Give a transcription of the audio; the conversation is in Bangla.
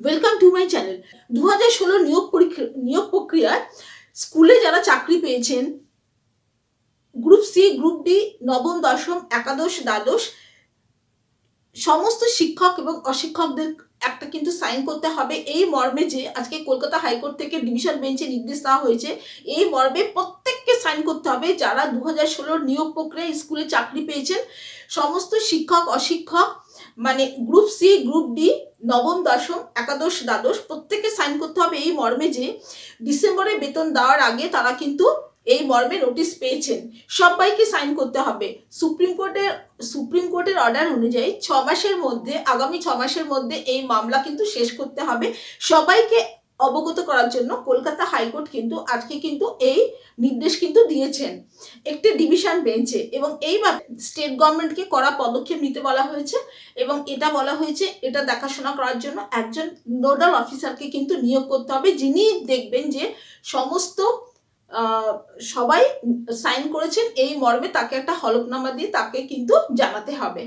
Welcome to my channel. 2016 নিয়োগ প্রক্রিয়ায় স্কুলে যারা চাকরি পেয়েছেন, গ্রুপ সি, গ্রুপ ডি, নবম, দশম, একাদশ, দ্বাদশ সমস্ত শিক্ষক এবং অশিক্ষকদের একটা কিন্তু সাইন করতে হবে এই মর্মে, যে আজকে কলকাতা হাইকোর্ট থেকে ডিভিশন বেঞ্চে নির্দেশ দেওয়া হয়েছে। এই মর্মে প্রত্যেককে সাইন করতে হবে যারা 2016 নিয়োগ প্রক্রিয়ায় স্কুলে চাকরি পেয়েছেন। সমস্ত শিক্ষক অশিক্ষক মানে গ্রুপ সি, গ্রুপ ডি, নবম, দশম, একাদশ, দ্বাদশ প্রত্যেককে সাইন করতে হবে এই মর্মে যে ডিসেম্বরে বেতন দেওয়ার আগে তারা কিন্তু এই মর্মে নোটিশ পেয়েছেন। সবাইকে সাইন করতে হবে। সুপ্রিম কোর্টের অর্ডার অনুযায়ী আগামী 6 মাসের মধ্যে এই মামলা কিন্তু শেষ করতে হবে। সবাইকে অবগত করার জন্য কলকাতা হাইকোর্ট কিন্তু আজকে কিন্তু এই নির্দেশ কিন্তু দিয়েছেন একটি ডিভিশন বেঞ্চে, এবং এইবার স্টেট গভর্নমেন্টকে কড়া পদক্ষেপ নিতে বলা হয়েছে এবং এটা বলা হয়েছে এটা দেখাশোনা করার জন্য একজন নোডাল অফিসারকে কিন্তু নিয়োগ করতে হবে, যিনি দেখবেন যে সমস্ত সবাই সাইন করেছেন এই মর্মে, তাকে একটা হলফনামা দিয়ে তাকে কিন্তু জানাতে হবে।